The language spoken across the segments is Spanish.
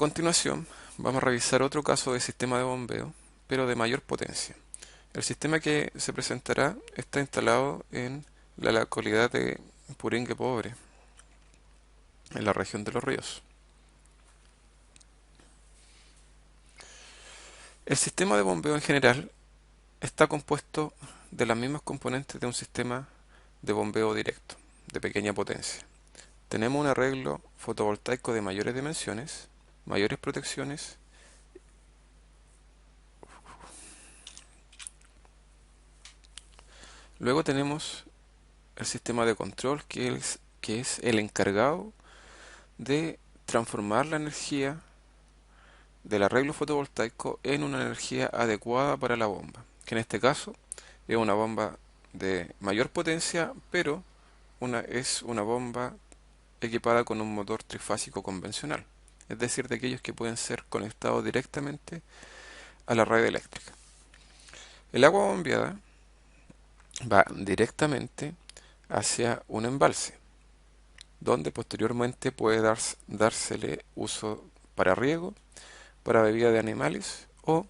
continuación, vamos a revisar otro caso de sistema de bombeo, pero de mayor potencia. El sistema que se presentará está instalado en la localidad de Puringue Pobre, en la región de Los Ríos. El sistema de bombeo en general está compuesto de las mismas componentes de un sistema de bombeo directo, de pequeña potencia. Tenemos un arreglo fotovoltaico de mayores dimensiones, mayores protecciones. Luego tenemos el sistema de control que es el encargado de transformar la energía del arreglo fotovoltaico en una energía adecuada para la bomba, que en este caso es una bomba de mayor potencia, pero es una bomba equipada con un motor trifásico convencional, es decir, de aquellos que pueden ser conectados directamente a la red eléctrica. El agua bombeada va directamente hacia un embalse, donde posteriormente puede dársele uso para riego, para bebida de animales o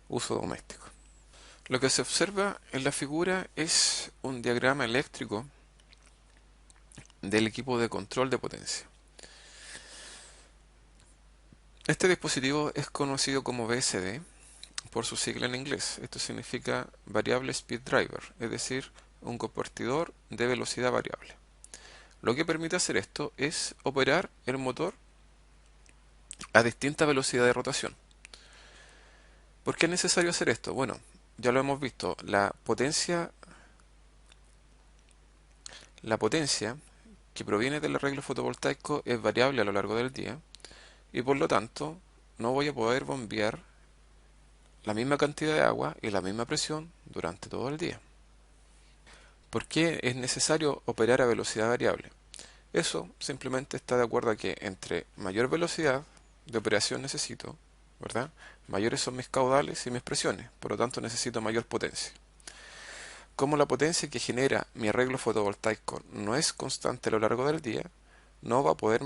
uso doméstico. Lo que se observa en la figura es un diagrama eléctrico del equipo de control de potencia. Este dispositivo es conocido como VSD por su sigla en inglés. Esto significa Variable Speed Driver, es decir, un convertidor de velocidad variable. Lo que permite hacer esto es operar el motor a distinta velocidad de rotación. ¿Por qué es necesario hacer esto? Bueno, ya lo hemos visto, la potencia que proviene del arreglo fotovoltaico es variable a lo largo del día y por lo tanto no voy a poder bombear la misma cantidad de agua y la misma presión durante todo el día. ¿Por qué es necesario operar a velocidad variable? Eso simplemente está de acuerdo a que entre mayor velocidad de operación necesito, ¿verdad? Mayores son mis caudales y mis presiones, por lo tanto necesito mayor potencia. Como la potencia que genera mi arreglo fotovoltaico no es constante a lo largo del día, no va a poder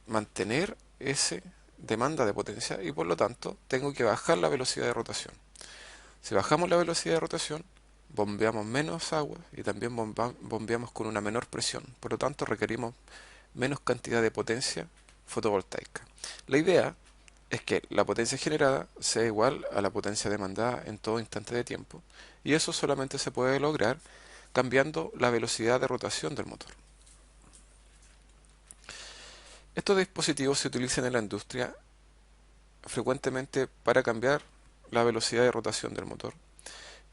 mantener esa demanda de potencia y por lo tanto tengo que bajar la velocidad de rotación. Si bajamos la velocidad de rotación, bombeamos menos agua y también bombeamos con una menor presión. Por lo tanto, requerimos menos cantidad de potencia fotovoltaica. La idea es que la potencia generada sea igual a la potencia demandada en todo instante de tiempo, y eso solamente se puede lograr cambiando la velocidad de rotación del motor. Estos dispositivos se utilizan en la industria frecuentemente para cambiar la velocidad de rotación del motor,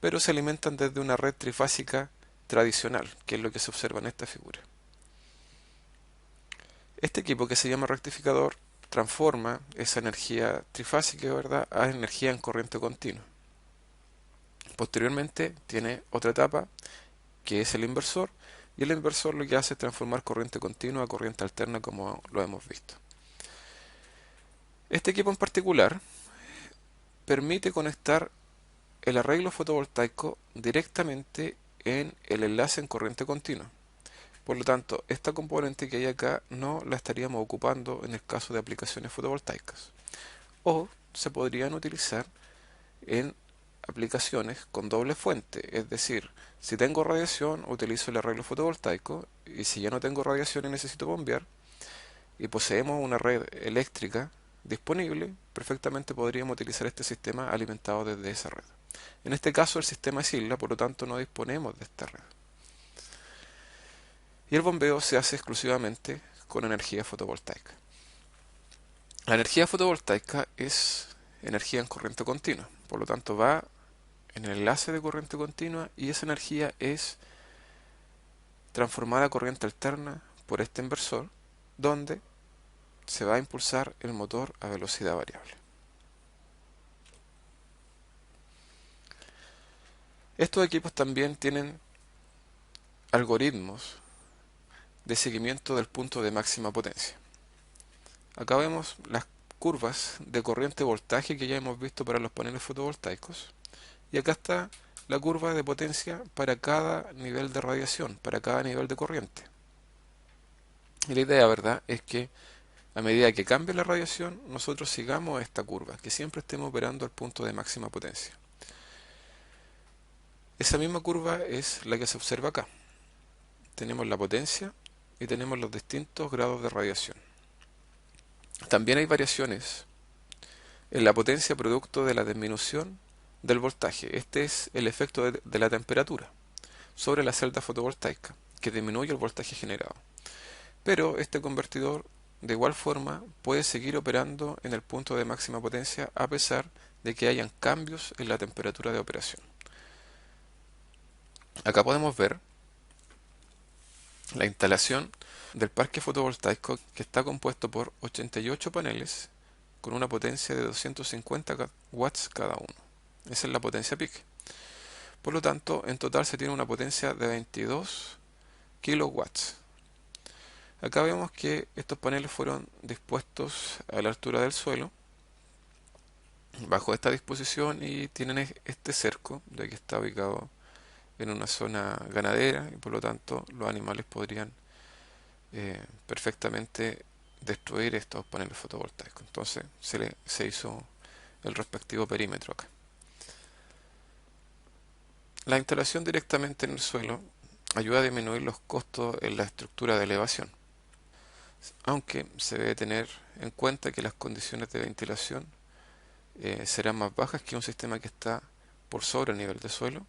pero se alimentan desde una red trifásica tradicional, que es lo que se observa en esta figura. Este equipo, que se llama rectificador, transforma esa energía trifásica, ¿verdad?, a energía en corriente continua. Posteriormente tiene otra etapa que es el inversor, y el inversor lo que hace es transformar corriente continua a corriente alterna, como lo hemos visto. Este equipo en particular permite conectar el arreglo fotovoltaico directamente en el enlace en corriente continua. Por lo tanto, esta componente que hay acá no la estaríamos ocupando en el caso de aplicaciones fotovoltaicas. O se podrían utilizar en aplicaciones con doble fuente, es decir, si tengo radiación utilizo el arreglo fotovoltaico, y si ya no tengo radiación y necesito bombear y poseemos una red eléctrica disponible, perfectamente podríamos utilizar este sistema alimentado desde esa red. En este caso el sistema es isla, por lo tanto no disponemos de esta red. Y el bombeo se hace exclusivamente con energía fotovoltaica. La energía fotovoltaica es energía en corriente continua, por lo tanto va en el enlace de corriente continua y esa energía es transformada a corriente alterna por este inversor, donde se va a impulsar el motor a velocidad variable. Estos equipos también tienen algoritmos de seguimiento del punto de máxima potencia. Acá vemos las curvas de corriente voltaje que ya hemos visto para los paneles fotovoltaicos, y acá está la curva de potencia para cada nivel de radiación, para cada nivel de corriente. Y la idea, ¿verdad?, es que A medida que cambie la radiación, nosotros sigamos esta curva, que siempre estemos operando al punto de máxima potencia. Esa misma curva es la que se observa acá. Tenemos la potencia y tenemos los distintos grados de radiación. También hay variaciones en la potencia producto de la disminución del voltaje. Este es el efecto de la temperatura sobre la celda fotovoltaica, que disminuye el voltaje generado. Pero este convertidor de igual forma puede seguir operando en el punto de máxima potencia a pesar de que hayan cambios en la temperatura de operación. Acá podemos ver la instalación del parque fotovoltaico, que está compuesto por 88 paneles con una potencia de 250 watts cada uno. Esa es la potencia peak. Por lo tanto, en total se tiene una potencia de 22 kilowatts. Acá vemos que estos paneles fueron dispuestos a la altura del suelo, bajo esta disposición, y tienen este cerco, ya que está ubicado en una zona ganadera y por lo tanto los animales podrían perfectamente destruir estos paneles fotovoltaicos. Entonces se hizo el respectivo perímetro acá. La instalación directamente en el suelo ayuda a disminuir los costos en la estructura de elevación, aunque se debe tener en cuenta que las condiciones de ventilación serán más bajas que un sistema que está por sobre el nivel de suelo,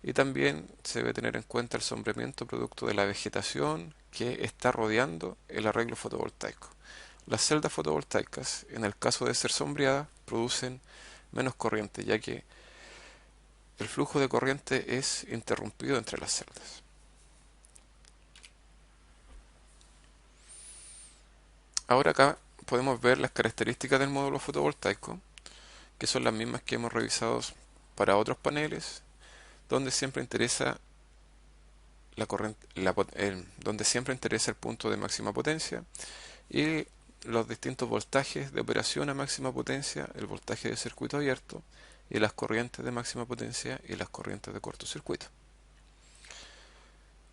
y también se debe tener en cuenta el sombreamiento producto de la vegetación que está rodeando el arreglo fotovoltaico. Las celdas fotovoltaicas, en el caso de ser sombreadas, producen menos corriente, ya que el flujo de corriente es interrumpido entre las celdas. Ahora acá podemos ver las características del módulo fotovoltaico, que son las mismas que hemos revisado para otros paneles, donde siempre interesa la corriente, donde siempre interesa el punto de máxima potencia y los distintos voltajes de operación a máxima potencia, el voltaje de circuito abierto y las corrientes de máxima potencia y las corrientes de cortocircuito.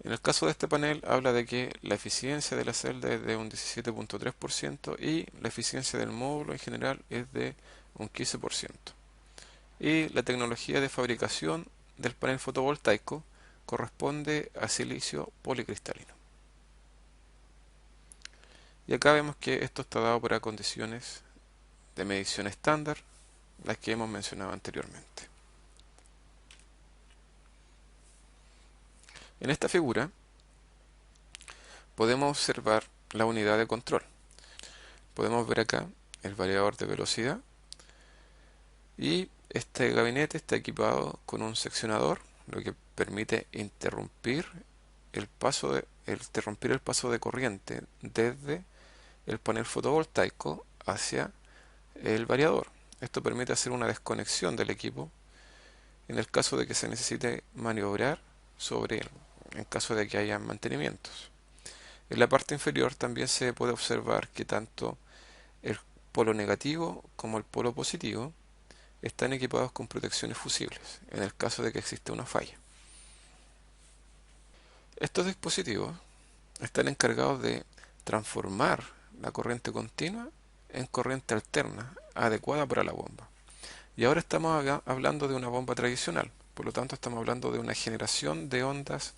En el caso de este panel habla de que la eficiencia de la celda es de un 17.3% y la eficiencia del módulo en general es de un 15%. Y la tecnología de fabricación del panel fotovoltaico corresponde a silicio policristalino. Y acá vemos que esto está dado por condiciones de medición estándar, las que hemos mencionado anteriormente. En esta figura podemos observar la unidad de control. Podemos ver acá el variador de velocidad y este gabinete está equipado con un seccionador, lo que permite interrumpir el paso de corriente desde el panel fotovoltaico hacia el variador. Esto permite hacer una desconexión del equipo en el caso de que se necesite maniobrar sobre él, en caso de que haya mantenimientos. En la parte inferior también se puede observar que tanto el polo negativo como el polo positivo están equipados con protecciones fusibles en el caso de que exista una falla. Estos dispositivos están encargados de transformar la corriente continua en corriente alterna adecuada para la bomba. Y ahora estamos hablando de una bomba tradicional, por lo tanto estamos hablando de una generación de ondas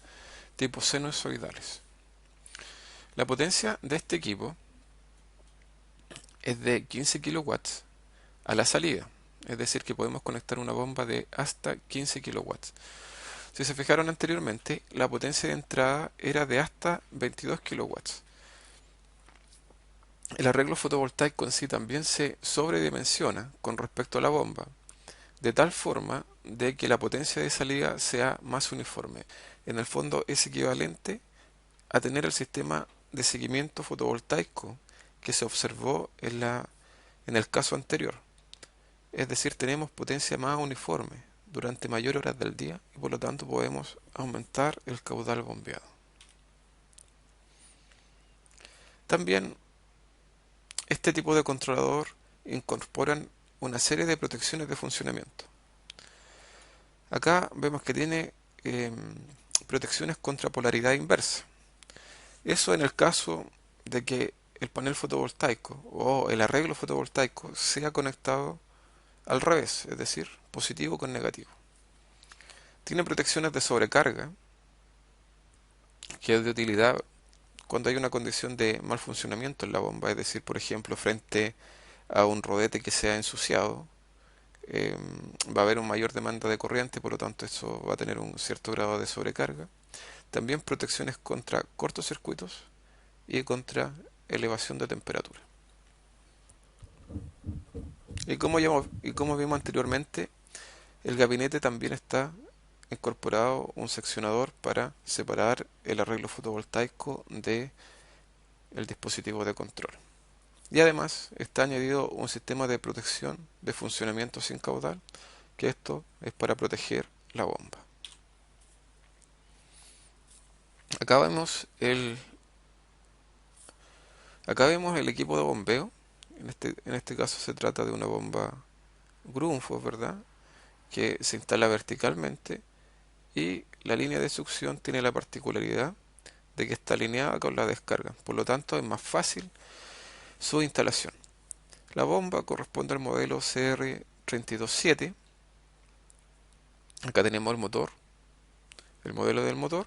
tipo sinusoidales. La potencia de este equipo es de 15 kilowatts a la salida, es decir que podemos conectar una bomba de hasta 15 kilowatts. Si se fijaron anteriormente, la potencia de entrada era de hasta 22 kilowatts. El arreglo fotovoltaico en sí también se sobredimensiona con respecto a la bomba, de tal forma de que la potencia de salida sea más uniforme. En el fondo es equivalente a tener el sistema de seguimiento fotovoltaico que se observó en el caso anterior. Es decir, tenemos potencia más uniforme durante mayores horas del día y por lo tanto podemos aumentar el caudal bombeado. También este tipo de controlador incorporan una serie de protecciones de funcionamiento. Acá vemos que tiene protecciones contra polaridad inversa. Eso en el caso de que el panel fotovoltaico o el arreglo fotovoltaico sea conectado al revés, es decir, positivo con negativo. Tiene protecciones de sobrecarga, que es de utilidad cuando hay una condición de mal funcionamiento en la bomba, es decir, por ejemplo, frente a un rodete que se ha ensuciado, eh, va a haber una mayor demanda de corriente, por lo tanto eso va a tener un cierto grado de sobrecarga. También protecciones contra cortocircuitos y contra elevación de temperatura. Y como vimos anteriormente, el gabinete también está incorporado un seccionador para separar el arreglo fotovoltaico de el dispositivo de control. Y además está añadido un sistema de protección de funcionamiento sin caudal, que esto es para proteger la bomba. Acá vemos el, acá vemos el equipo de bombeo. En este caso se trata de una bomba Grundfos, ¿verdad? Que se instala verticalmente y la línea de succión tiene la particularidad de que está alineada con la descarga. Por lo tanto, es más fácil su instalación. La bomba corresponde al modelo CR327. Acá tenemos el motor, el modelo del motor,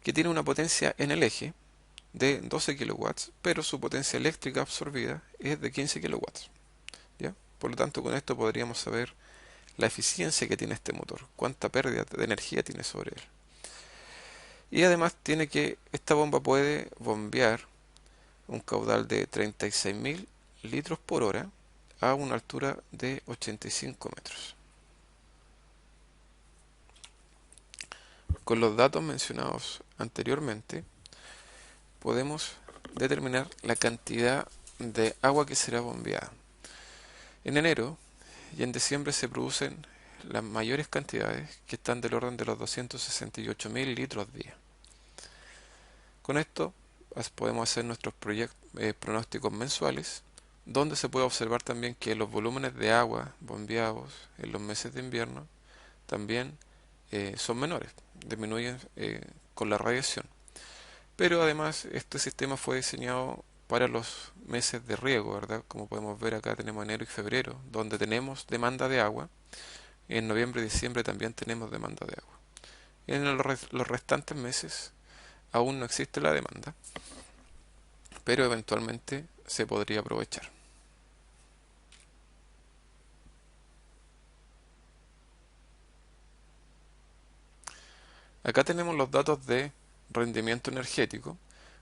que tiene una potencia en el eje de 12 kilowatts, pero su potencia eléctrica absorbida es de 15 kilowatts. ¿Ya? Por lo tanto, con esto podríamos saber la eficiencia que tiene este motor, cuánta pérdida de energía tiene sobre él. Y además tiene que esta bomba puede bombear un caudal de 36.000 litros por hora a una altura de 85 metros. Con los datos mencionados anteriormente, podemos determinar la cantidad de agua que será bombeada. En enero y en diciembre se producen las mayores cantidades, que están del orden de los 268.000 litros día. Con esto podemos hacer nuestros pronósticos mensuales, donde se puede observar también que los volúmenes de agua bombeados en los meses de invierno también son menores, disminuyen con la radiación. Pero además este sistema fue diseñado para los meses de riego, ¿verdad? Como podemos ver acá tenemos enero y febrero, donde tenemos demanda de agua. En noviembre y diciembre también tenemos demanda de agua. En los restantes meses aún no existe la demanda, pero eventualmente se podría aprovechar. Acá tenemos los datos de rendimiento energético.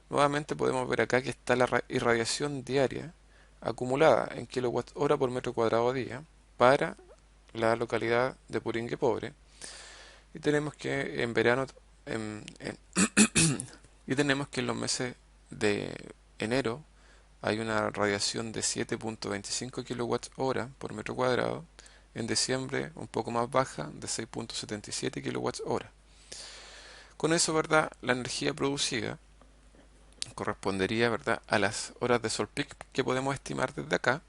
Nuevamente podemos ver acá que está la irradiación diaria acumulada en kilowatt hora por metro cuadrado día para la localidad de Puringue Pobre. Y tenemos que en verano y tenemos que en los meses de enero hay una radiación de 7.25 kilowatts hora por metro cuadrado. En diciembre un poco más baja, de 6.77 kilowatts hora. Con eso, ¿verdad? La energía producida correspondería, ¿verdad?, a las horas de sol peak que podemos estimar desde acá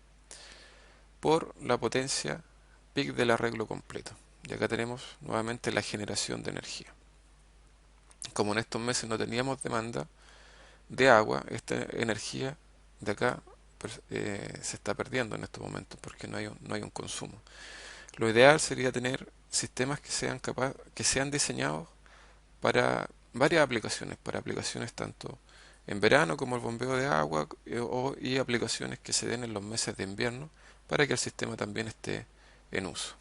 por la potencia peak del arreglo completo. Y acá tenemos nuevamente la generación de energía. Como en estos meses no teníamos demanda de agua, esta energía de acá se está perdiendo en estos momentos porque no hay un consumo. Lo ideal sería tener sistemas que sean diseñados para varias aplicaciones, para aplicaciones tanto en verano como el bombeo de agua y aplicaciones que se den en los meses de invierno para que el sistema también esté en uso.